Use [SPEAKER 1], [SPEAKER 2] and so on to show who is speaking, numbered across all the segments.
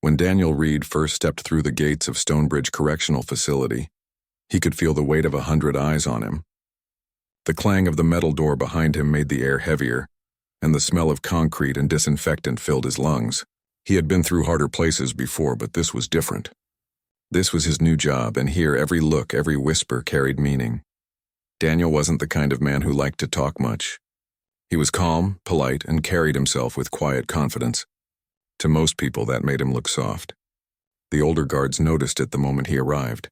[SPEAKER 1] When Daniel Reed first stepped through the gates of Stonebridge Correctional Facility, he could feel the weight of 100 eyes on him. The clang of the metal door behind him made the air heavier, and the smell of concrete and disinfectant filled his lungs. He had been through harder places before, but this was different. This was his new job, and here every look, every whisper carried meaning. Daniel wasn't the kind of man who liked to talk much. He was calm, polite, and carried himself with quiet confidence. To most people, that made him look soft. The older guards noticed it the moment he arrived.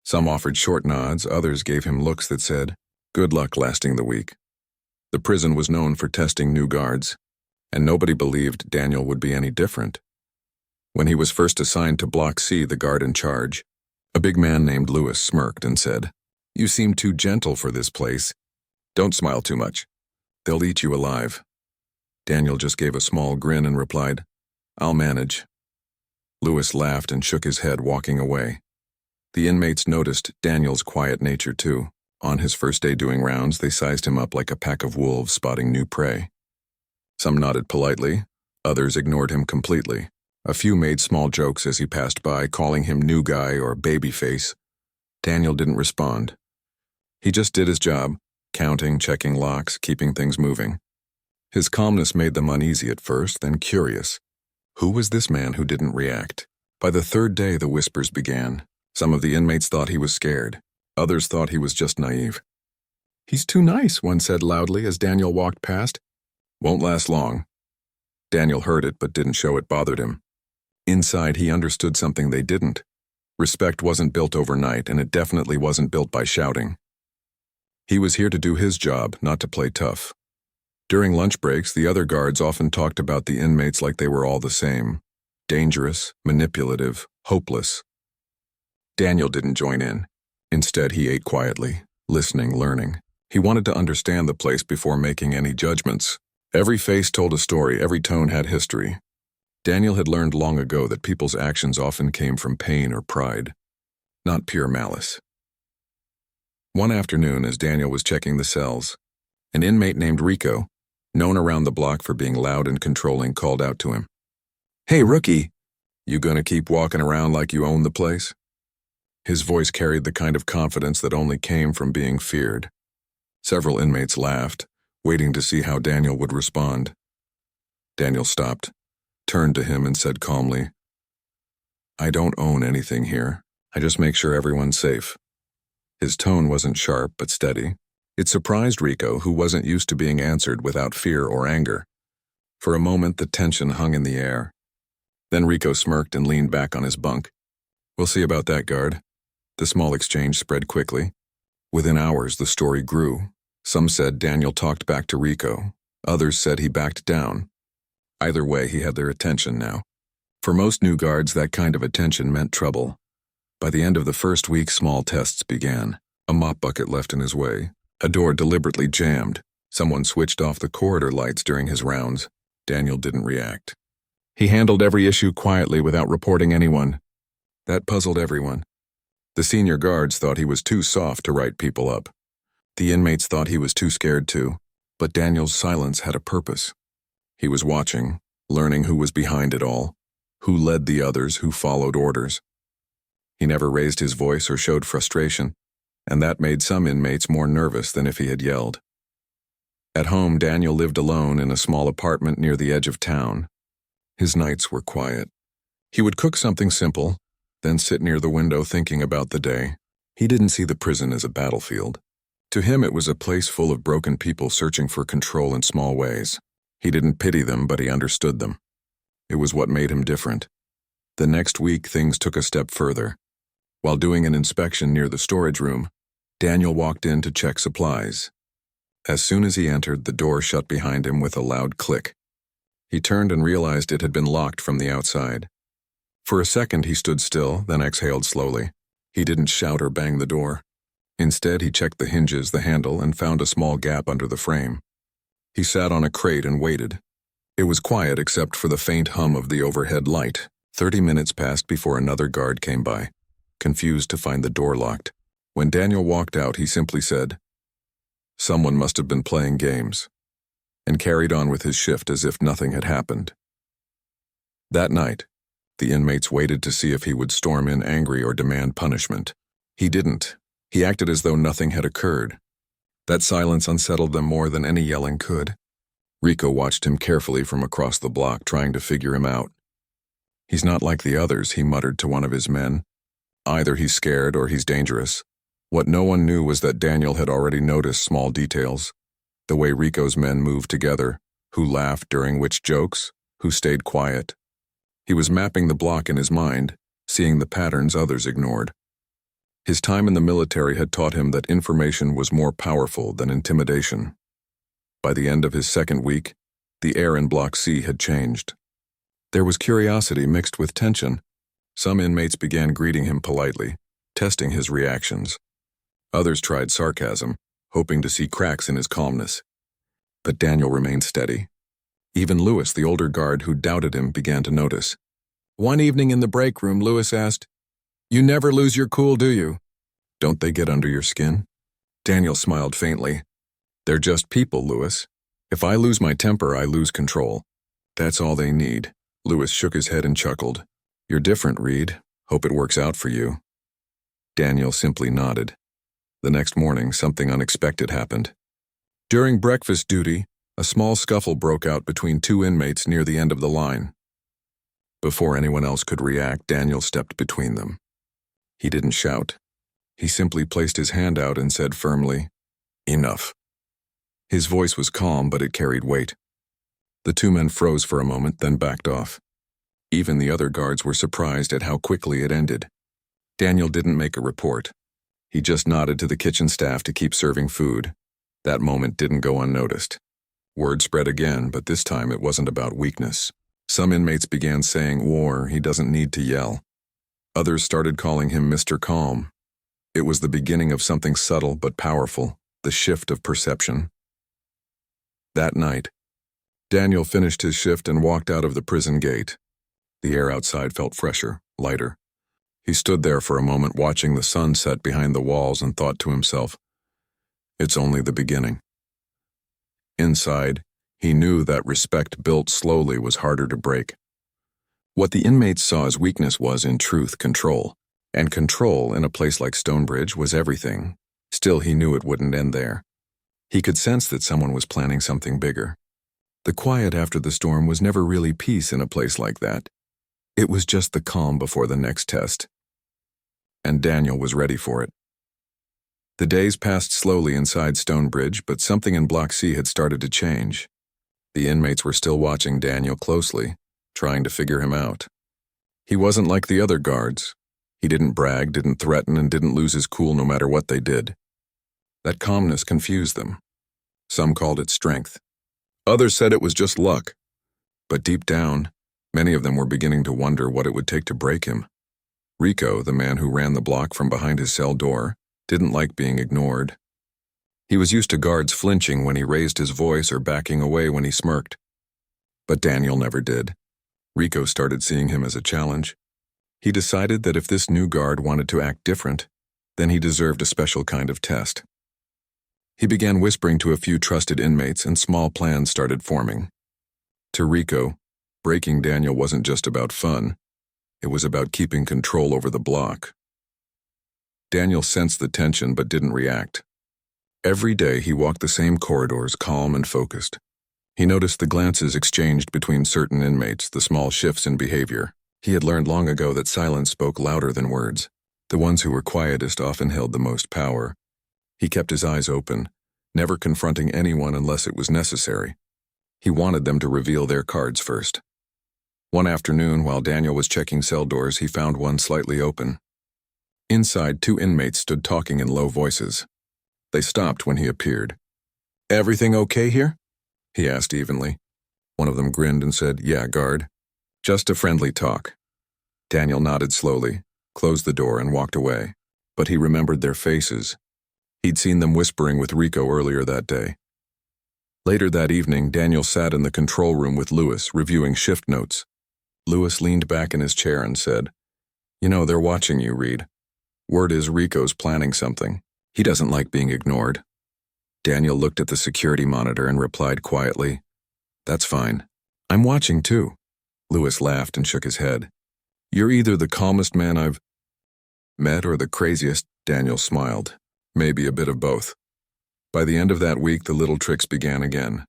[SPEAKER 1] Some offered short nods, others gave him looks that said, "Good luck lasting the week." The prison was known for testing new guards, and nobody believed Daniel would be any different. When he was first assigned to Block C, the guard in charge, a big man named Lewis smirked and said, "You seem too gentle for this place. Don't smile too much. They'll eat you alive." Daniel just gave a small grin and replied, "I'll manage." Lewis laughed and shook his head, walking away. The inmates noticed Daniel's quiet nature too. On his first day doing rounds, they sized him up like a pack of wolves spotting new prey. Some nodded politely, others ignored him completely. A few made small jokes as he passed by, calling him new guy or baby face. Daniel didn't respond. He just did his job, counting, checking locks, keeping things moving. His calmness made them uneasy at first, then curious. Who was this man who didn't react? By the third day, the whispers began. Some of the inmates thought he was scared. Others thought he was just naive. "He's too nice," one said loudly as Daniel walked past. "Won't last long." Daniel heard it but didn't show it bothered him. Inside, he understood something they didn't. Respect wasn't built overnight, and it definitely wasn't built by shouting. He was here to do his job, not to play tough. During lunch breaks, the other guards often talked about the inmates like they were all the same. Dangerous, manipulative, hopeless. Daniel didn't join in. Instead, he ate quietly, listening, learning. He wanted to understand the place before making any judgments. Every face told a story, every tone had history. Daniel had learned long ago that people's actions often came from pain or pride, not pure malice. One afternoon, as Daniel was checking the cells, an inmate named Rico, known around the block for being loud and controlling, called out to him. "Hey, rookie, you gonna keep walking around like you own the place?" His voice carried the kind of confidence that only came from being feared. Several inmates laughed, waiting to see how Daniel would respond. Daniel stopped, turned to him and said calmly, "I don't own anything here. I just make sure everyone's safe." His tone wasn't sharp but steady. It surprised Rico, who wasn't used to being answered without fear or anger. For a moment, the tension hung in the air. Then Rico smirked and leaned back on his bunk. "We'll see about that, guard." The small exchange spread quickly. Within hours, the story grew. Some said Daniel talked back to Rico. Others said he backed down. Either way, he had their attention now. For most new guards, that kind of attention meant trouble. By the end of the first week, small tests began. A mop bucket left in his way. A door deliberately jammed. Someone switched off the corridor lights during his rounds. Daniel didn't react. He handled every issue quietly without reporting anyone. That puzzled everyone. The senior guards thought he was too soft to write people up. The inmates thought he was too scared to, but Daniel's silence had a purpose. He was watching, learning who was behind it all, who led the others, who followed orders. He never raised his voice or showed frustration, and that made some inmates more nervous than if he had yelled. At home, Daniel lived alone in a small apartment near the edge of town. His nights were quiet. He would cook something simple, then sit near the window thinking about the day. He didn't see the prison as a battlefield. To him, it was a place full of broken people searching for control in small ways. He didn't pity them, but he understood them. It was what made him different. The next week, things took a step further. While doing an inspection near the storage room, Daniel walked in to check supplies. As soon as he entered, the door shut behind him with a loud click. He turned and realized it had been locked from the outside. For a second, he stood still, then exhaled slowly. He didn't shout or bang the door. Instead, he checked the hinges, the handle, and found a small gap under the frame. He sat on a crate and waited. It was quiet except for the faint hum of the overhead light. 30 minutes passed before another guard came by, confused to find the door locked. When Daniel walked out, he simply said, "Someone must have been playing games," and carried on with his shift as if nothing had happened. That night, The inmates waited to see if he would storm in angry or demand punishment. He didn't. He acted as though nothing had occurred. That silence unsettled them more than any yelling could. Rico watched him carefully from across the block, trying to figure him out. "He's not like the others," he muttered to one of his men. "Either he's scared or he's dangerous." What no one knew was that Daniel had already noticed small details. The way Rico's men moved together, who laughed during which jokes, who stayed quiet. He was mapping the block in his mind, seeing the patterns others ignored. His time in the military had taught him that information was more powerful than intimidation. By the end of his second week, the air in Block C had changed. There was curiosity mixed with tension. Some inmates began greeting him politely, testing his reactions. Others tried sarcasm, hoping to see cracks in his calmness. But Daniel remained steady. Even Lewis, the older guard who doubted him, began to notice. One evening in the break room, Lewis asked, "You never lose your cool, do you?" "Don't they get under your skin?" Daniel smiled faintly. "They're just people, Lewis. If I lose my temper, I lose control. That's all they need." Lewis shook his head and chuckled. "You're different, Reed. Hope it works out for you." Daniel simply nodded. The next morning, something unexpected happened. During breakfast duty, a small scuffle broke out between two inmates near the end of the line. Before anyone else could react, Daniel stepped between them. He didn't shout. He simply placed his hand out and said firmly, "Enough." His voice was calm, but it carried weight. The two men froze for a moment, then backed off. Even the other guards were surprised at how quickly it ended. Daniel didn't make a report. He just nodded to the kitchen staff to keep serving food. That moment didn't go unnoticed. Word spread again, but this time it wasn't about weakness. Some inmates began saying, "War, he doesn't need to yell." Others started calling him Mr. Calm. It was the beginning of something subtle but powerful, the shift of perception. That night, Daniel finished his shift and walked out of the prison gate. The air outside felt fresher, lighter. He stood there for a moment watching the sun set behind the walls and thought to himself, "It's only the beginning." Inside, he knew that respect built slowly was harder to break. What the inmates saw as weakness was, in truth, control. And control in a place like Stonebridge was everything. Still, he knew it wouldn't end there. He could sense that someone was planning something bigger. The quiet after the storm was never really peace in a place like that. It was just the calm before the next test. And Daniel was ready for it. The days passed slowly inside Stonebridge, but something in Block C had started to change. The inmates were still watching Daniel closely, trying to figure him out. He wasn't like the other guards. He didn't brag, didn't threaten, and didn't lose his cool no matter what they did. That calmness confused them. Some called it strength. Others said it was just luck. But deep down, many of them were beginning to wonder what it would take to break him. Rico, the man who ran the block from behind his cell door, didn't like being ignored. He was used to guards flinching when he raised his voice or backing away when he smirked. But Daniel never did. Rico started seeing him as a challenge. He decided that if this new guard wanted to act different, then he deserved a special kind of test. He began whispering to a few trusted inmates, and small plans started forming. To Rico, breaking Daniel wasn't just about fun. It was about keeping control over the block. Daniel sensed the tension but didn't react. Every day he walked the same corridors, calm and focused. He noticed the glances exchanged between certain inmates, the small shifts in behavior. He had learned long ago that silence spoke louder than words. The ones who were quietest often held the most power. He kept his eyes open, never confronting anyone unless it was necessary. He wanted them to reveal their cards first. One afternoon, while Daniel was checking cell doors, he found one slightly open. Inside, two inmates stood talking in low voices. They stopped when he appeared. "Everything okay here?" he asked evenly. One of them grinned and said, "Yeah, guard. Just a friendly talk." Daniel nodded slowly, closed the door, and walked away. But he remembered their faces. He'd seen them whispering with Rico earlier that day. Later that evening, Daniel sat in the control room with Lewis, reviewing shift notes. Lewis leaned back in his chair and said, "You know, they're watching you, Reed. Word is Rico's planning something. He doesn't like being ignored." Daniel looked at the security monitor and replied quietly, "That's fine. I'm watching too." Lewis laughed and shook his head. "You're either the calmest man I've met or the craziest," Daniel smiled. "Maybe a bit of both." By the end of that week, the little tricks began again.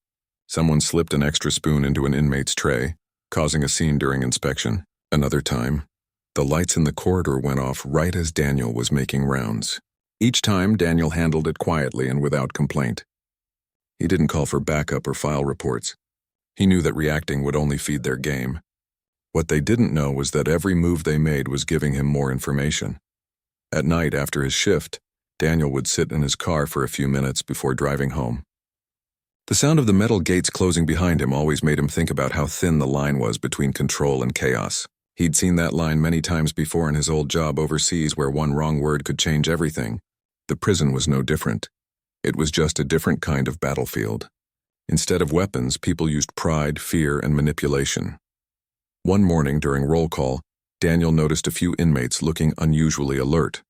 [SPEAKER 1] Someone slipped an extra spoon into an inmate's tray, causing a scene during inspection. Another time, the lights in the corridor went off right as Daniel was making rounds. Each time, Daniel handled it quietly and without complaint. He didn't call for backup or file reports. He knew that reacting would only feed their game. What they didn't know was that every move they made was giving him more information. At night, after his shift, Daniel would sit in his car for a few minutes before driving home. The sound of the metal gates closing behind him always made him think about how thin the line was between control and chaos. He'd seen that line many times before in his old job overseas, where one wrong word could change everything. The prison was no different. It was just a different kind of battlefield. Instead of weapons, people used pride, fear, and manipulation. One morning during roll call, Daniel noticed a few inmates looking unusually alert.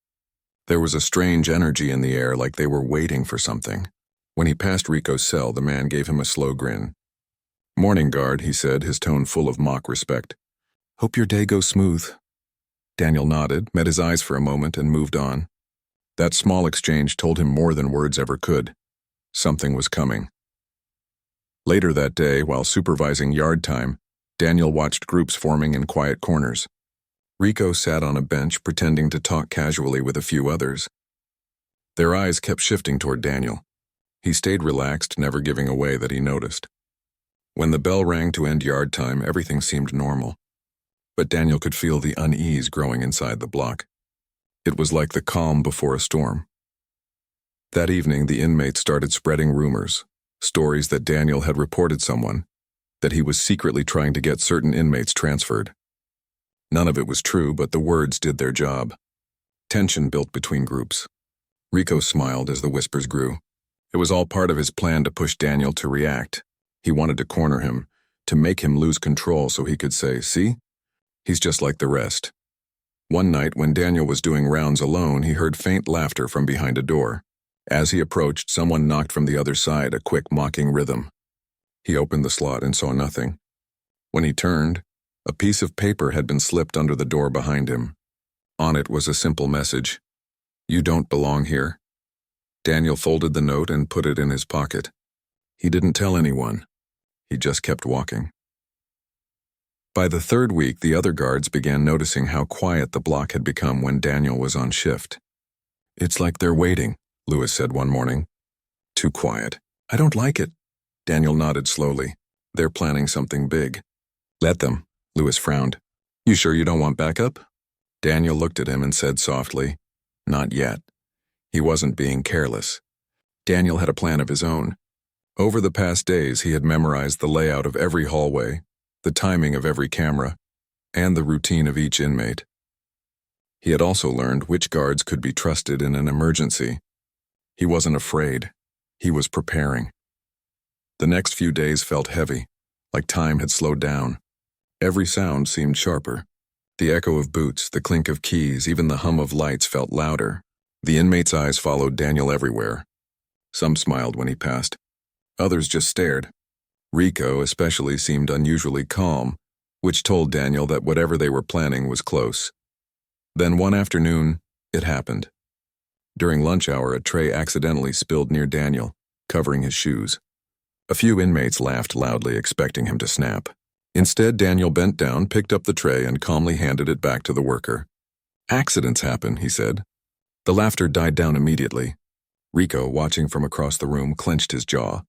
[SPEAKER 1] There was a strange energy in the air, like they were waiting for something. When he passed Rico's cell, the man gave him a slow grin. "Morning, guard," he said, his tone full of mock respect. "Hope your day goes smooth." Daniel nodded, met his eyes for a moment, and moved on. That small exchange told him more than words ever could. Something was coming. Later that day, while supervising yard time, Daniel watched groups forming in quiet corners. Rico sat on a bench, pretending to talk casually with a few others. Their eyes kept shifting toward Daniel. He stayed relaxed, never giving away that he noticed. When the bell rang to end yard time, everything seemed normal. But Daniel could feel the unease growing inside the block. It was like the calm before a storm. That evening, the inmates started spreading rumors, stories that Daniel had reported someone, that he was secretly trying to get certain inmates transferred. None of it was true, but the words did their job. Tension built between groups. Rico smiled as the whispers grew. It was all part of his plan to push Daniel to react. He wanted to corner him, to make him lose control so he could say, "See? He's just like the rest." One night, when Daniel was doing rounds alone, he heard faint laughter from behind a door. As he approached, someone knocked from the other side, a quick, mocking rhythm. He opened the slot and saw nothing. When he turned, a piece of paper had been slipped under the door behind him. On it was a simple message: "You don't belong here." Daniel folded the note and put it in his pocket. He didn't tell anyone. He just kept walking. By the third week, the other guards began noticing how quiet the block had become when Daniel was on shift. "It's like they're waiting," Lewis said one morning. "Too quiet." "I don't like it." Daniel nodded slowly. "They're planning something big." "Let them," Lewis frowned. "You sure you don't want backup?" Daniel looked at him and said softly, "Not yet." He wasn't being careless. Daniel had a plan of his own. Over the past days, he had memorized the layout of every hallway, the timing of every camera, and the routine of each inmate. He had also learned which guards could be trusted in an emergency. He wasn't afraid. He was preparing. The next few days felt heavy, like time had slowed down. Every sound seemed sharper. The echo of boots, the clink of keys, even the hum of lights felt louder. The inmates' eyes followed Daniel everywhere. Some smiled when he passed. Others just stared. Rico especially seemed unusually calm, which told Daniel that whatever they were planning was close. Then one afternoon, it happened. During lunch hour, a tray accidentally spilled near Daniel, covering his shoes. A few inmates laughed loudly, expecting him to snap. Instead, Daniel bent down, picked up the tray, and calmly handed it back to the worker. "Accidents happen," he said. The laughter died down immediately. Rico, watching from across the room, clenched his jaw.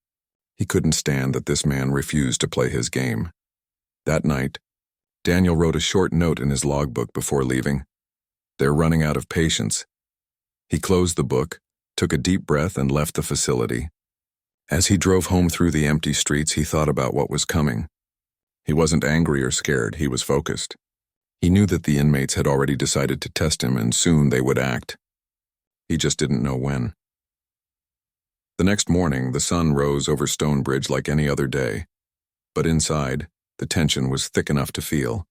[SPEAKER 1] He couldn't stand that this man refused to play his game. That night, Daniel wrote a short note in his logbook before leaving. "They're running out of patience." He closed the book, took a deep breath, and left the facility. As he drove home through the empty streets, he thought about what was coming. He wasn't angry or scared, he was focused. He knew that the inmates had already decided to test him, and soon they would act. He just didn't know when. The next morning, the sun rose over Stonebridge like any other day. But inside, the tension was thick enough to feel.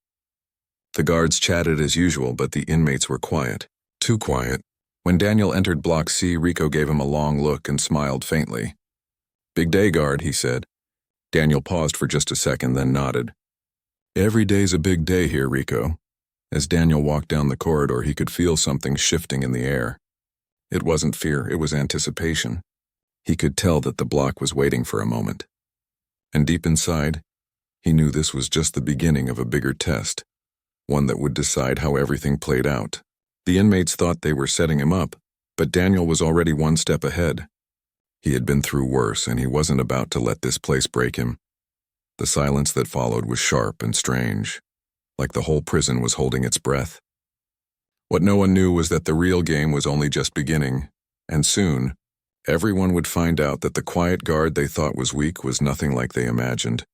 [SPEAKER 1] The guards chatted as usual, but the inmates were quiet. Too quiet. When Daniel entered Block C, Rico gave him a long look and smiled faintly. "Big day, guard," he said. Daniel paused for just a second, then nodded. "Every day's a big day here, Rico. As Daniel walked down the corridor, he could feel something shifting in the air. It wasn't fear, it was anticipation. He could tell that the block was waiting for a moment. And deep inside, he knew this was just the beginning of a bigger test, one that would decide how everything played out. The inmates thought they were setting him up, but Daniel was already one step ahead. He had been through worse, and he wasn't about to let this place break him. The silence that followed was sharp and strange, like the whole prison was holding its breath. What no one knew was that the real game was only just beginning, and soon, everyone would find out that the quiet guard they thought was weak was nothing like they imagined.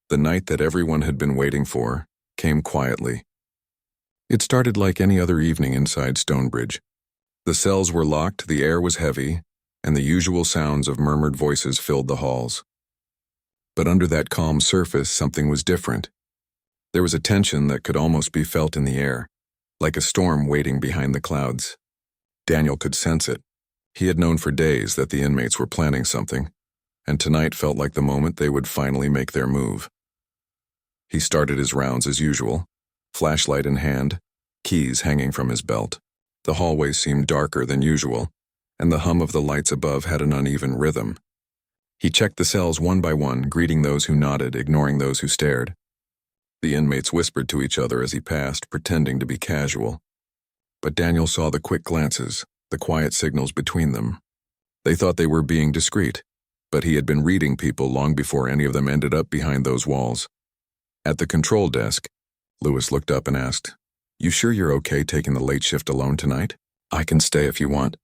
[SPEAKER 1] The night that everyone had been waiting for came quietly. It started like any other evening inside Stonebridge. The cells were locked, the air was heavy, and the usual sounds of murmured voices filled the halls. But under that calm surface, something was different. There was a tension that could almost be felt in the air, like a storm waiting behind the clouds. Daniel could sense it. He had known for days that the inmates were planning something, and tonight felt like the moment they would finally make their move. He started his rounds as usual, flashlight in hand, keys hanging from his belt. The hallway seemed darker than usual, and the hum of the lights above had an uneven rhythm. He checked the cells one by one, greeting those who nodded, ignoring those who stared. The inmates whispered to each other as he passed, pretending to be casual. But Daniel saw the quick glances, the quiet signals between them. They thought they were being discreet, but he had been reading people long before any of them ended up behind those walls. At the control desk, Lewis looked up and asked, "You sure you're okay taking the late shift alone tonight? I can stay if you want."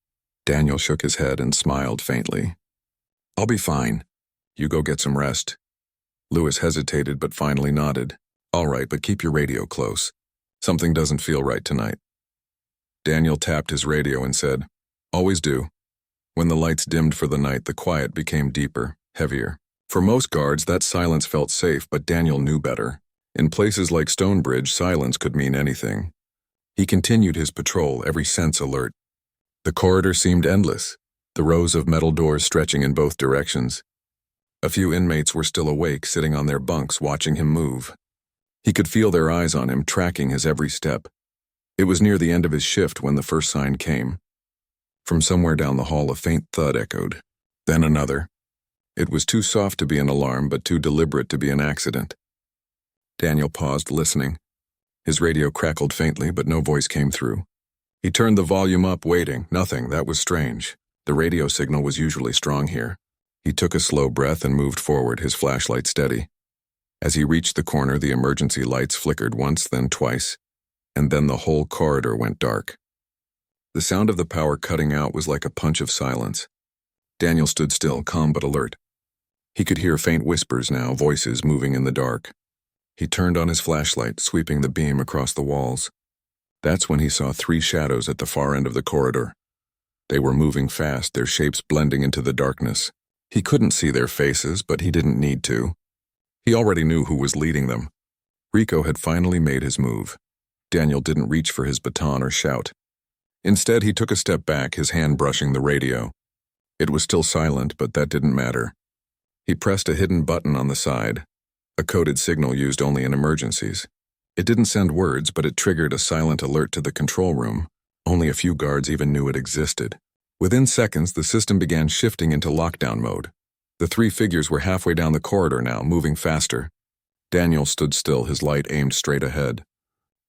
[SPEAKER 1] Daniel shook his head and smiled faintly. "I'll be fine. You go get some rest." Lewis hesitated but finally nodded. "All right, but keep your radio close. Something doesn't feel right tonight." Daniel tapped his radio and said, "Always do." When the lights dimmed for the night, the quiet became deeper, heavier. For most guards, that silence felt safe, but Daniel knew better. In places like Stonebridge, silence could mean anything. He continued his patrol, every sense alert. The corridor seemed endless, the rows of metal doors stretching in both directions. A few inmates were still awake, sitting on their bunks, watching him move. He could feel their eyes on him, tracking his every step. It was near the end of his shift when the first sign came. From somewhere down the hall, a faint thud echoed. Then another. It was too soft to be an alarm, but too deliberate to be an accident. Daniel paused, listening. His radio crackled faintly, but no voice came through. He turned the volume up, waiting. Nothing. That was strange. The radio signal was usually strong here. He took a slow breath and moved forward, his flashlight steady. As he reached the corner, the emergency lights flickered once, then twice, and then the whole corridor went dark. The sound of the power cutting out was like a punch of silence. Daniel stood still, calm but alert. He could hear faint whispers now, voices moving in the dark. He turned on his flashlight, sweeping the beam across the walls. That's when he saw three shadows at the far end of the corridor. They were moving fast, their shapes blending into the darkness. He couldn't see their faces, but he didn't need to. He already knew who was leading them. Rico had finally made his move. Daniel didn't reach for his baton or shout. Instead, he took a step back, his hand brushing the radio. It was still silent, but that didn't matter. He pressed a hidden button on the side, a coded signal used only in emergencies. It didn't send words, but it triggered a silent alert to the control room. Only a few guards even knew it existed. Within seconds, the system began shifting into lockdown mode. The three figures were halfway down the corridor now, moving faster. Daniel stood still, his light aimed straight ahead.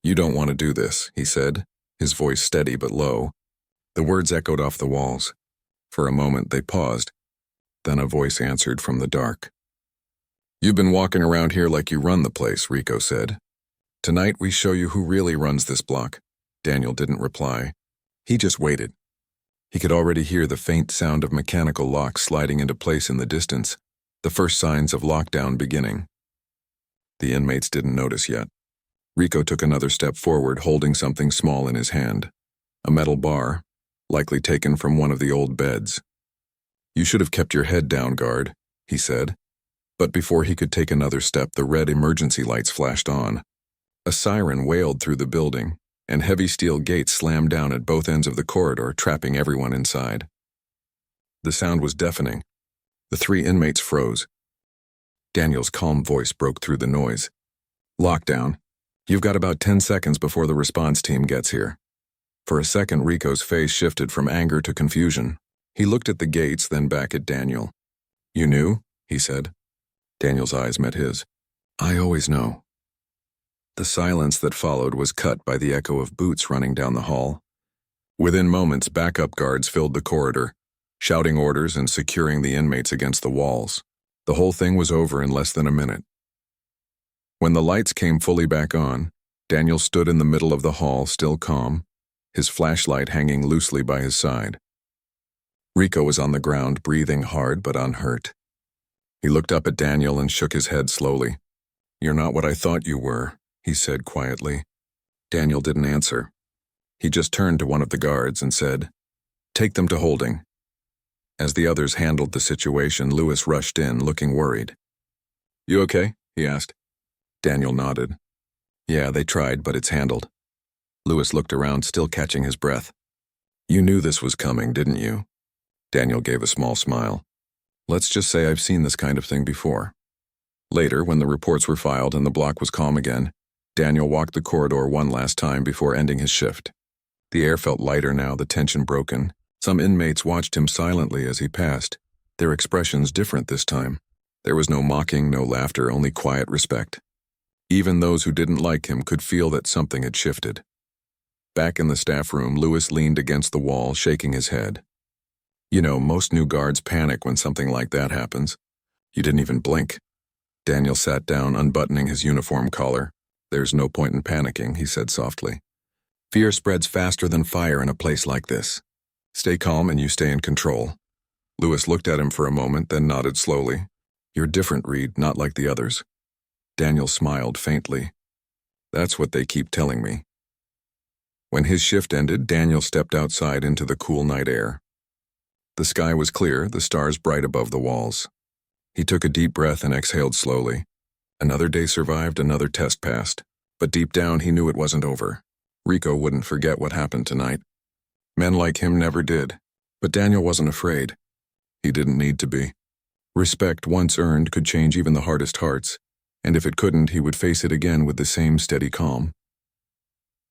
[SPEAKER 1] "You don't want to do this," he said, his voice steady but low. The words echoed off the walls. For a moment, they paused. Then a voice answered from the dark. "You've been walking around here like you run the place," Rico said. "Tonight we show you who really runs this block." Daniel didn't reply. He just waited. He could already hear the faint sound of mechanical locks sliding into place in the distance, the first signs of lockdown beginning. The inmates didn't notice yet. Rico took another step forward, holding something small in his hand. A metal bar, likely taken from one of the old beds. "You should have kept your head down, guard," he said. But before he could take another step, the red emergency lights flashed on. A siren wailed through the building, and heavy steel gates slammed down at both ends of the corridor, trapping everyone inside. The sound was deafening. The three inmates froze. Daniel's calm voice broke through the noise. "Lockdown. You've got about 10 seconds before the response team gets here. For a second, Rico's face shifted from anger to confusion. He looked at the gates, then back at Daniel. You knew? He said. Daniel's eyes met his. I always know. The silence that followed was cut by the echo of boots running down the hall. Within moments, backup guards filled the corridor, shouting orders and securing the inmates against the walls. The whole thing was over in less than a minute. When the lights came fully back on, Daniel stood in the middle of the hall, still calm, his flashlight hanging loosely by his side. Rico was on the ground, breathing hard but unhurt. He looked up at Daniel and shook his head slowly. You're not what I thought you were, he said quietly. Daniel didn't answer. He just turned to one of the guards and said, Take them to holding. As the others handled the situation, Lewis rushed in, looking worried. You okay? He asked. Daniel nodded. Yeah, they tried, but it's handled. Lewis looked around, still catching his breath. You knew this was coming, didn't you? Daniel gave a small smile. Let's just say I've seen this kind of thing before. Later, when the reports were filed and the block was calm again, Daniel walked the corridor one last time before ending his shift. The air felt lighter now, the tension broken. Some inmates watched him silently as he passed, their expressions different this time. There was no mocking, no laughter, only quiet respect. Even those who didn't like him could feel that something had shifted. Back in the staff room, Lewis leaned against the wall, shaking his head. You know, most new guards panic when something like that happens. You didn't even blink. Daniel sat down, unbuttoning his uniform collar. There's no point in panicking, he said softly. Fear spreads faster than fire in a place like this. Stay calm and you stay in control. Lewis looked at him for a moment, then nodded slowly. You're different, Reed, not like the others. Daniel smiled faintly. That's what they keep telling me. When his shift ended, Daniel stepped outside into the cool night air. The sky was clear, the stars bright above the walls. He took a deep breath and exhaled slowly. Another day survived, another test passed. But deep down, he knew it wasn't over. Rico wouldn't forget what happened tonight. Men like him never did. But Daniel wasn't afraid. He didn't need to be. Respect, once earned, could change even the hardest hearts. And if it couldn't, he would face it again with the same steady calm.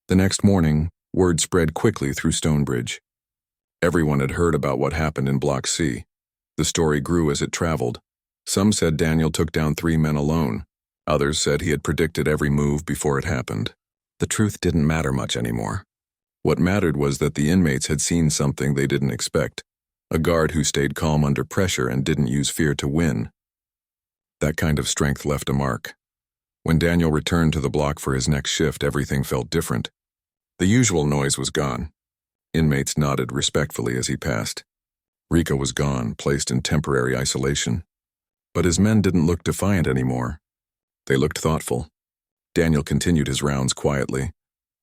[SPEAKER 1] The next morning, word spread quickly through Stonebridge. Everyone had heard about what happened in Block C. The story grew as it traveled. Some said Daniel took down 3 men alone. Others said he had predicted every move before it happened. The truth didn't matter much anymore. What mattered was that the inmates had seen something they didn't expect. A guard who stayed calm under pressure and didn't use fear to win. That kind of strength left a mark. When Daniel returned to the block for his next shift, everything felt different. The usual noise was gone. Inmates nodded respectfully as he passed. Rico was gone, placed in temporary isolation. But his men didn't look defiant anymore. They looked thoughtful. Daniel continued his rounds quietly,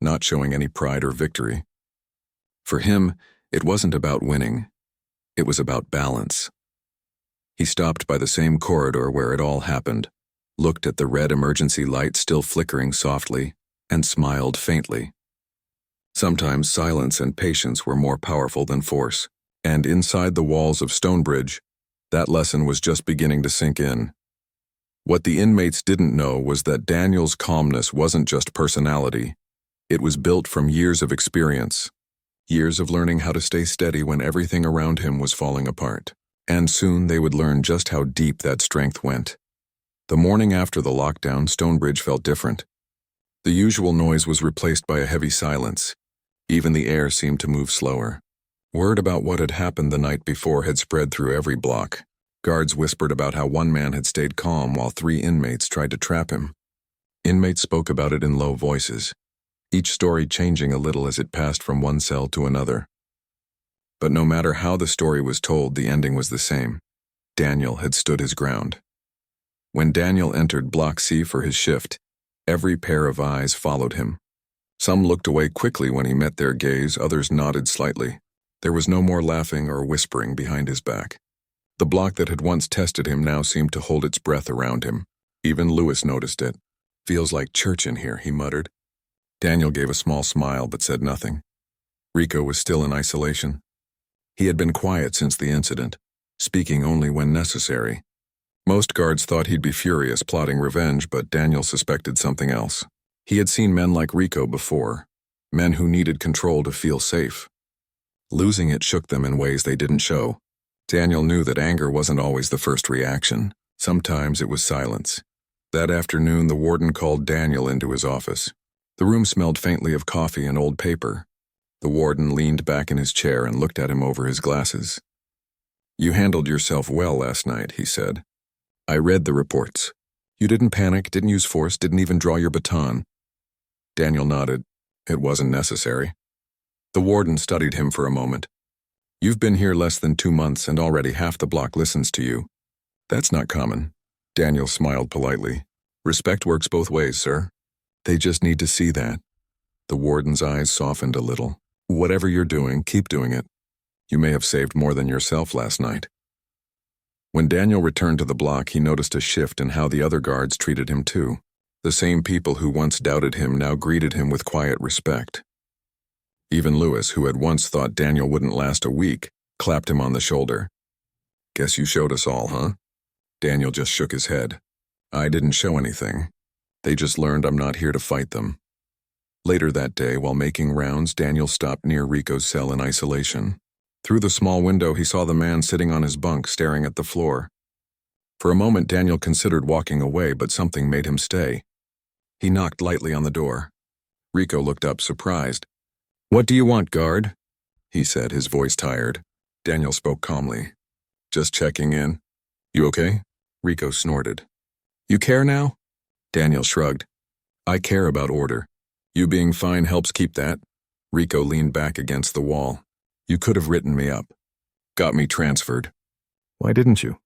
[SPEAKER 1] not showing any pride or victory. For him, it wasn't about winning. It was about balance. He stopped by the same corridor where it all happened, looked at the red emergency light still flickering softly, and smiled faintly. Sometimes silence and patience were more powerful than force, and inside the walls of Stonebridge, that lesson was just beginning to sink in. What the inmates didn't know was that Daniel's calmness wasn't just personality. It was built from years of experience, years of learning how to stay steady when everything around him was falling apart. And soon they would learn just how deep that strength went. The morning after the lockdown, Stonebridge felt different. The usual noise was replaced by a heavy silence. Even the air seemed to move slower. Word about what had happened the night before had spread through every block. Guards whispered about how one man had stayed calm while 3 inmates tried to trap him. Inmates spoke about it in low voices, each story changing a little as it passed from one cell to another. But no matter how the story was told, the ending was the same. Daniel had stood his ground. When Daniel entered Block C for his shift, every pair of eyes followed him. Some looked away quickly when he met their gaze, others nodded slightly. There was no more laughing or whispering behind his back. The block that had once tested him now seemed to hold its breath around him. Even Lewis noticed it. Feels like church in here, he muttered. Daniel gave a small smile but said nothing. Rico was still in isolation. He had been quiet since the incident, speaking only when necessary. Most guards thought he'd be furious, plotting revenge, but Daniel suspected something else. He had seen men like Rico before, men who needed control to feel safe. Losing it shook them in ways they didn't show. Daniel knew that anger wasn't always the first reaction. Sometimes it was silence. That afternoon, the warden called Daniel into his office. The room smelled faintly of coffee and old paper. The warden leaned back in his chair and looked at him over his glasses. "You handled yourself well last night," he said. "I read the reports. You didn't panic, didn't use force, didn't even draw your baton." Daniel nodded. It wasn't necessary. The warden studied him for a moment. "You've been here less than 2 months and already half the block listens to you. That's not common." Daniel smiled politely. "Respect works both ways, sir. They just need to see that." The warden's eyes softened a little. "Whatever you're doing, keep doing it. You may have saved more than yourself last night." When Daniel returned to the block, he noticed a shift in how the other guards treated him too. The same people who once doubted him now greeted him with quiet respect. Even Lewis, who had once thought Daniel wouldn't last a week, clapped him on the shoulder. "Guess you showed us all, huh?" Daniel just shook his head. "I didn't show anything. They just learned I'm not here to fight them." Later that day, while making rounds, Daniel stopped near Rico's cell in isolation. Through the small window, he saw the man sitting on his bunk, staring at the floor. For a moment, Daniel considered walking away, but something made him stay. He knocked lightly on the door. Rico looked up, surprised. "What do you want, guard?" he said, his voice tired. Daniel spoke calmly. "Just checking in. You okay?" Rico snorted. "You care now?" Daniel shrugged. "I care about order. You being fine helps keep that." Rico leaned back against the wall. "You could have written me up. Got me transferred." "Why didn't you?"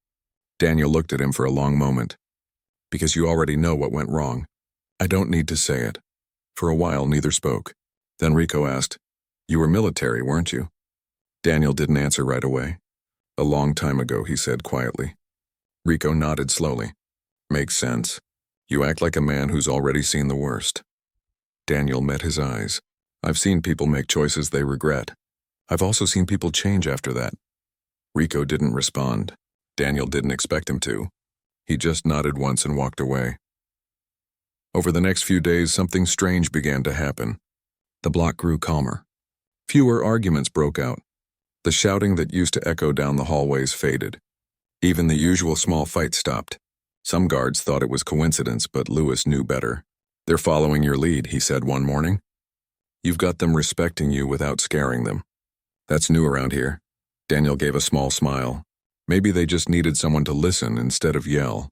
[SPEAKER 1] Daniel looked at him for a long moment. "Because you already know what went wrong. I don't need to say it." For a while, neither spoke. Then Rico asked, "You were military, weren't you?" Daniel didn't answer right away. "A long time ago," he said quietly. Rico nodded slowly. "Makes sense. You act like a man who's already seen the worst." Daniel met his eyes. "I've seen people make choices they regret. I've also seen people change after that." Rico didn't respond. Daniel didn't expect him to. He just nodded once and walked away. Over the next few days, something strange began to happen. The block grew calmer. Fewer arguments broke out. The shouting that used to echo down the hallways faded. Even the usual small fights stopped. Some guards thought it was coincidence, but Lewis knew better. "They're following your lead," he said one morning. "You've got them respecting you without scaring them. That's new around here." Daniel gave a small smile. Maybe they just needed someone to listen instead of yell.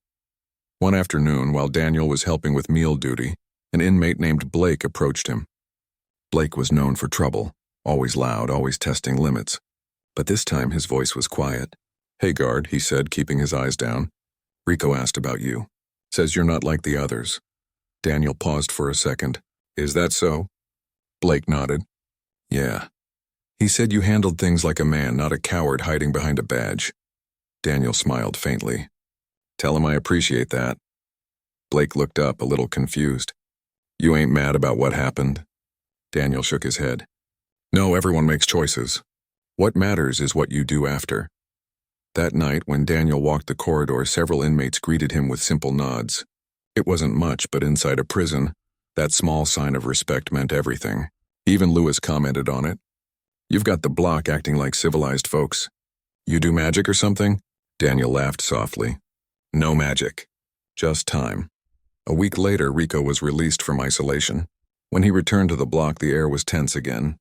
[SPEAKER 1] One afternoon, while Daniel was helping with meal duty, an inmate named Blake approached him. Blake was known for trouble, always loud, always testing limits. But this time his voice was quiet. "Hey guard," he said, keeping his eyes down. "Rico asked about you. Says you're not like the others." Daniel paused for a second. "Is that so?" Blake nodded. "Yeah. He said you handled things like a man, not a coward hiding behind a badge." Daniel smiled faintly. "Tell him I appreciate that." Blake looked up, a little confused. "You ain't mad about what happened?" Daniel shook his head. "No, everyone makes choices. What matters is what you do after." That night, when Daniel walked the corridor, several inmates greeted him with simple nods. It wasn't much, but inside a prison, that small sign of respect meant everything. Even Lewis commented on it. "You've got the block acting like civilized folks. You do magic or something?" Daniel laughed softly. "No magic. Just time." A week later, Rico was released from isolation. When he returned to the block, the air was tense again.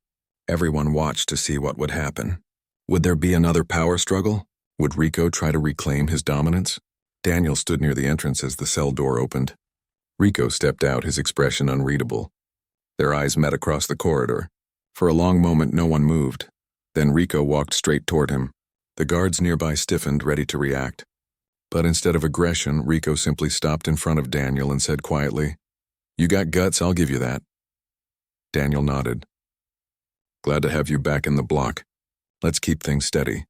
[SPEAKER 1] Everyone watched to see what would happen. Would there be another power struggle? Would Rico try to reclaim his dominance? Daniel stood near the entrance as the cell door opened. Rico stepped out, his expression unreadable. Their eyes met across the corridor. For a long moment, no one moved. Then Rico walked straight toward him. The guards nearby stiffened, ready to react. But instead of aggression, Rico simply stopped in front of Daniel and said quietly, "You got guts, I'll give you that." Daniel nodded. "Glad to have you back in the block. Let's keep things steady."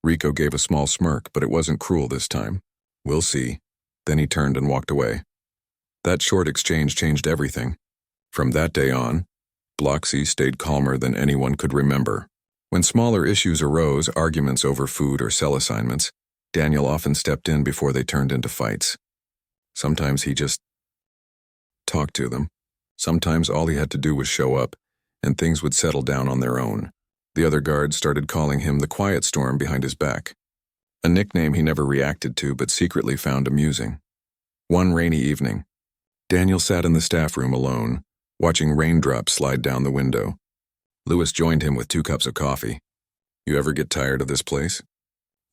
[SPEAKER 1] Rico gave a small smirk, but it wasn't cruel this time. "We'll see." Then he turned and walked away. That short exchange changed everything. From that day on, Block C stayed calmer than anyone could remember. When smaller issues arose, arguments over food or cell assignments, Daniel often stepped in before they turned into fights. Sometimes he just talked to them. Sometimes all he had to do was show up, and things would settle down on their own. The other guards started calling him the quiet storm behind his back, a nickname he never reacted to but secretly found amusing. One rainy evening, Daniel sat in the staff room alone, watching raindrops slide down the window. Lewis joined him with 2 cups of coffee. "You ever get tired of this place?"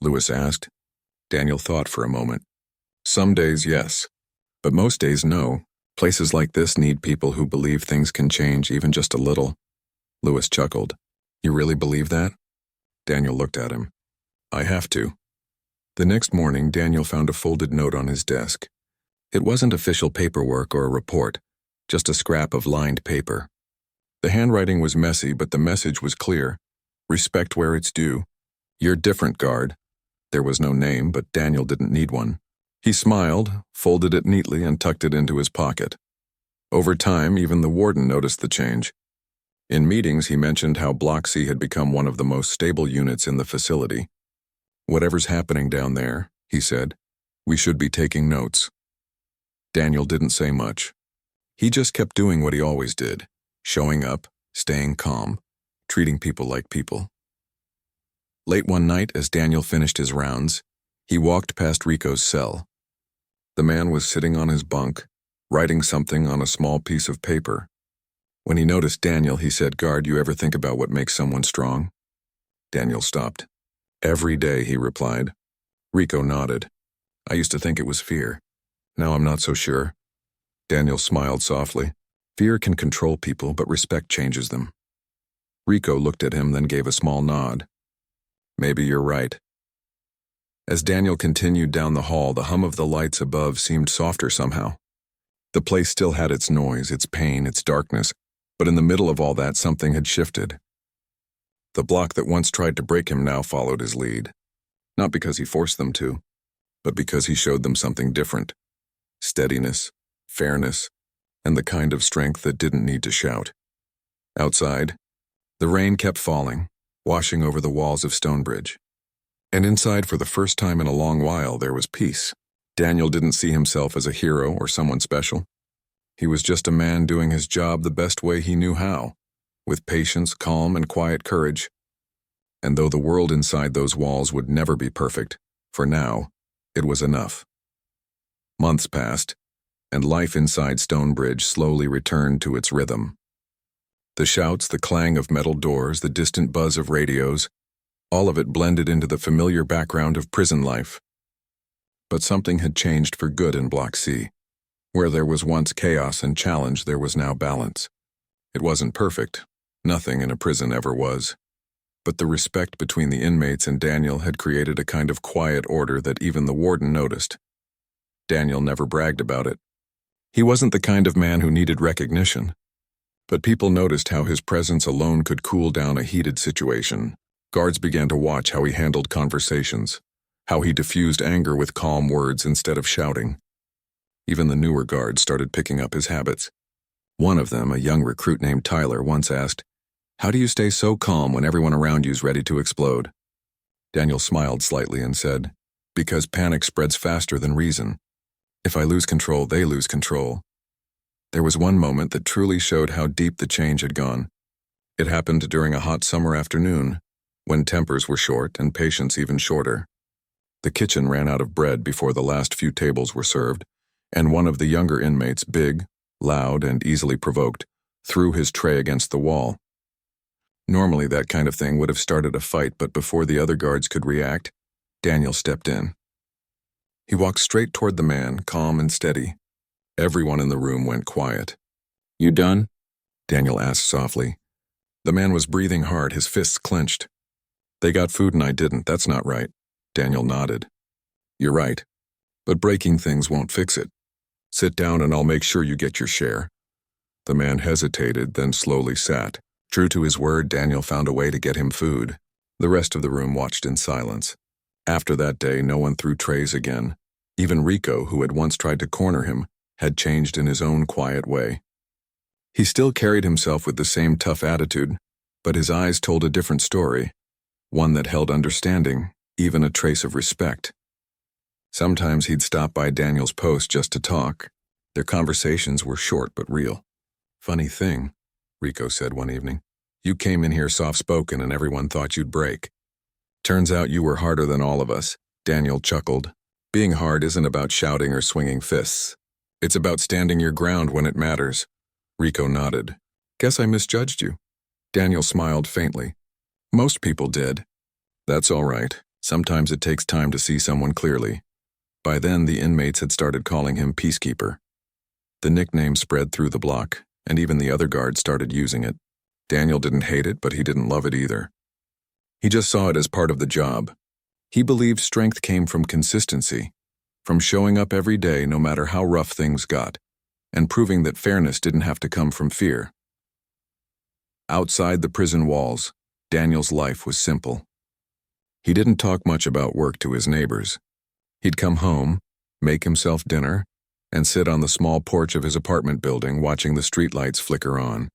[SPEAKER 1] Lewis asked. Daniel thought for a moment. "Some days, yes. But most days, no. Places like this need people who believe things can change even just a little." Lewis chuckled. "You really believe that?" Daniel looked at him. "I have to." The next morning, Daniel found a folded note on his desk. It wasn't official paperwork or a report, just a scrap of lined paper. The handwriting was messy, but the message was clear. Respect where it's due. You're different, guard. There was no name, but Daniel didn't need one. He smiled, folded it neatly, and tucked it into his pocket. Over time, even the warden noticed the change. In meetings, he mentioned how Block C had become one of the most stable units in the facility. "Whatever's happening down there," he said, "we should be taking notes." Daniel didn't say much. He just kept doing what he always did, showing up, staying calm, treating people like people. Late one night, as Daniel finished his rounds, he walked past Rico's cell. The man was sitting on his bunk, writing something on a small piece of paper. When he noticed Daniel, he said, "Guard, you ever think about what makes someone strong?" Daniel stopped. "Every day," he replied. Rico nodded. "I used to think it was fear. Now I'm not so sure." Daniel smiled softly. "Fear can control people, but respect changes them." Rico looked at him, then gave a small nod. "Maybe you're right." As Daniel continued down the hall, the hum of the lights above seemed softer somehow. The place still had its noise, its pain, its darkness, but in the middle of all that, something had shifted. The block that once tried to break him now followed his lead. Not because he forced them to, but because he showed them something different. Steadiness, fairness, and the kind of strength that didn't need to shout. Outside, the rain kept falling, washing over the walls of Stonebridge. And inside, for the first time in a long while, there was peace. Daniel didn't see himself as a hero or someone special. He was just a man doing his job the best way he knew how, with patience, calm, and quiet courage. And though the world inside those walls would never be perfect, for now, it was enough. Months passed, and life inside Stonebridge slowly returned to its rhythm. The shouts, the clang of metal doors, the distant buzz of radios, all of it blended into the familiar background of prison life. But something had changed for good in Block C. Where there was once chaos and challenge, there was now balance. It wasn't perfect. Nothing in a prison ever was. But the respect between the inmates and Daniel had created a kind of quiet order that even the warden noticed. Daniel never bragged about it. He wasn't the kind of man who needed recognition. But people noticed how his presence alone could cool down a heated situation. Guards began to watch how he handled conversations, how he diffused anger with calm words instead of shouting. Even the newer guards started picking up his habits. One of them, a young recruit named Tyler, once asked, "How do you stay so calm when everyone around you's ready to explode?" Daniel smiled slightly and said, "Because panic spreads faster than reason. If I lose control, they lose control." There was one moment that truly showed how deep the change had gone. It happened during a hot summer afternoon, when tempers were short and patience even shorter. The kitchen ran out of bread before the last few tables were served, and one of the younger inmates, big, loud, and easily provoked, threw his tray against the wall. Normally that kind of thing would have started a fight, but before the other guards could react, Daniel stepped in. He walked straight toward the man, calm and steady. Everyone in the room went quiet. "You done?" Daniel asked softly. The man was breathing hard, his fists clenched. "They got food and I didn't. That's not right." Daniel nodded. "You're right. But breaking things won't fix it. Sit down and I'll make sure you get your share." The man hesitated, then slowly sat. True to his word, Daniel found a way to get him food. The rest of the room watched in silence. After that day, no one threw trays again. Even Rico, who had once tried to corner him, had changed in his own quiet way. He still carried himself with the same tough attitude, but his eyes told a different story, one that held understanding, even a trace of respect. Sometimes he'd stop by Daniel's post just to talk. Their conversations were short but real. Funny thing, Rico said one evening. You came in here soft-spoken and everyone thought you'd break. Turns out you were harder than all of us, Daniel chuckled. Being hard isn't about shouting or swinging fists. It's about standing your ground when it matters. Rico nodded. Guess I misjudged you. Daniel smiled faintly. Most people did. That's all right. Sometimes it takes time to see someone clearly. By then, the inmates had started calling him Peacekeeper. The nickname spread through the block, and even the other guards started using it. Daniel didn't hate it, but he didn't love it either. He just saw it as part of the job. He believed strength came from consistency, from showing up every day no matter how rough things got, and proving that fairness didn't have to come from fear. Outside the prison walls, Daniel's life was simple. He didn't talk much about work to his neighbors. He'd come home, make himself dinner, and sit on the small porch of his apartment building watching the streetlights flicker on.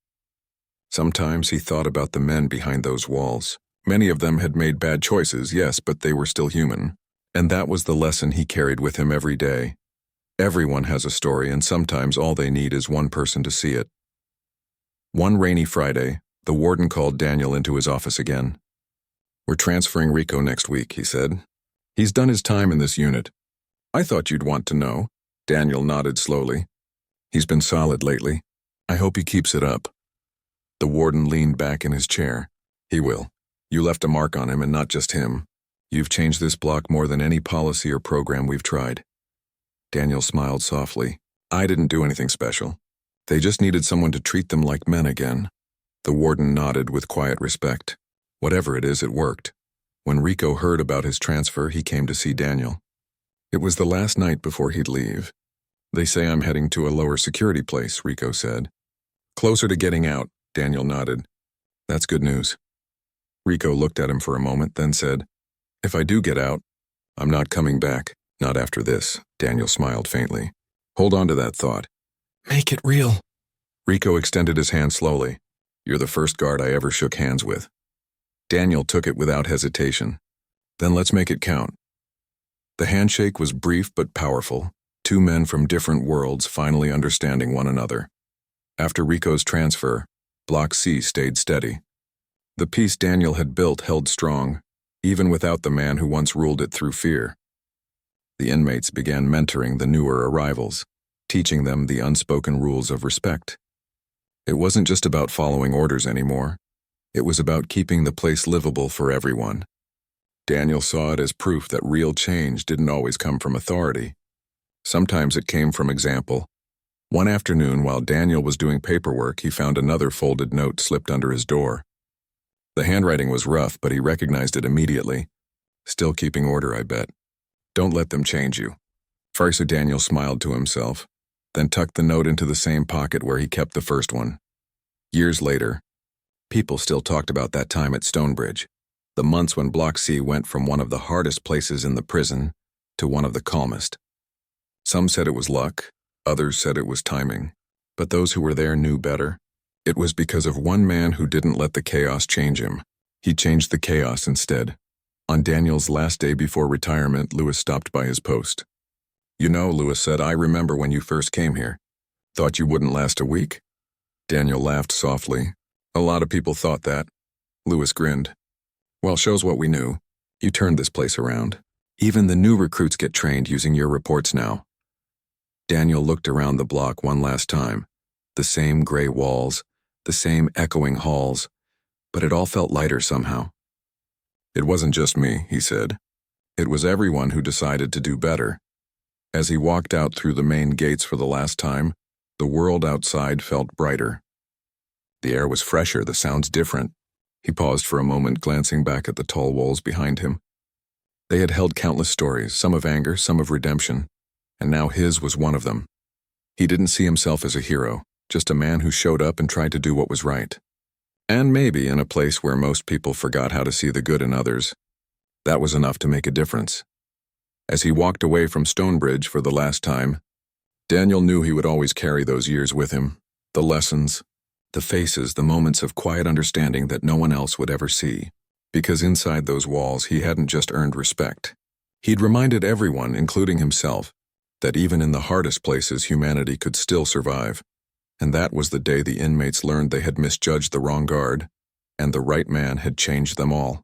[SPEAKER 1] Sometimes he thought about the men behind those walls. Many of them had made bad choices, yes, but they were still human. And that was the lesson he carried with him every day. Everyone has a story, and sometimes all they need is one person to see it. One rainy Friday, the warden called Daniel into his office again. We're transferring Rico next week, he said. He's done his time in this unit. I thought you'd want to know. Daniel nodded slowly. He's been solid lately. I hope he keeps it up. The warden leaned back in his chair. He will. You left a mark on him, and not just him. You've changed this block more than any policy or program we've tried. Daniel smiled softly. I didn't do anything special. They just needed someone to treat them like men again. The warden nodded with quiet respect. Whatever it is, it worked. When Rico heard about his transfer, he came to see Daniel. It was the last night before he'd leave. They say I'm heading to a lower security place, Rico said. Closer to getting out, Daniel nodded. That's good news. Rico looked at him for a moment, then said, If I do get out, I'm not coming back. Not after this, Daniel smiled faintly. Hold on to that thought. Make it real. Rico extended his hand slowly. You're the first guard I ever shook hands with. Daniel took it without hesitation. Then let's make it count. The handshake was brief but powerful, two men from different worlds finally understanding one another. After Rico's transfer, Block C stayed steady. The peace Daniel had built held strong, even without the man who once ruled it through fear. The inmates began mentoring the newer arrivals, teaching them the unspoken rules of respect. It wasn't just about following orders anymore. It was about keeping the place livable for everyone. Daniel saw it as proof that real change didn't always come from authority. Sometimes it came from example. One afternoon, while Daniel was doing paperwork, he found another folded note slipped under his door. The handwriting was rough, but he recognized it immediately. Still keeping order, I bet. Don't let them change you. First, Daniel smiled to himself, then tucked the note into the same pocket where he kept the first one. Years later, people still talked about that time at Stonebridge, the months when Block C went from one of the hardest places in the prison to one of the calmest. Some said it was luck, others said it was timing, but those who were there knew better. It was because of one man who didn't let the chaos change him. He changed the chaos instead. On Daniel's last day before retirement, Lewis stopped by his post. You know, Lewis said, I remember when you first came here. Thought you wouldn't last a week? Daniel laughed softly. A lot of people thought that. Lewis grinned. Well, shows what we knew. You turned this place around. Even the new recruits get trained using your reports now. Daniel looked around the block one last time. The same gray walls, the same echoing halls, but it all felt lighter somehow. It wasn't just me, he said. It was everyone who decided to do better. As he walked out through the main gates for the last time, the world outside felt brighter. The air was fresher, the sounds different. He paused for a moment, glancing back at the tall walls behind him. They had held countless stories, some of anger, some of redemption, and now his was one of them. He didn't see himself as a hero, just a man who showed up and tried to do what was right. And maybe in a place where most people forgot how to see the good in others, that was enough to make a difference. As he walked away from Stonebridge for the last time, Daniel knew he would always carry those years with him, the lessons, the faces, the moments of quiet understanding that no one else would ever see. Because inside those walls, he hadn't just earned respect. He'd reminded everyone, including himself, that even in the hardest places, humanity could still survive. And that was the day the inmates learned they had misjudged the wrong guard, and the right man had changed them all.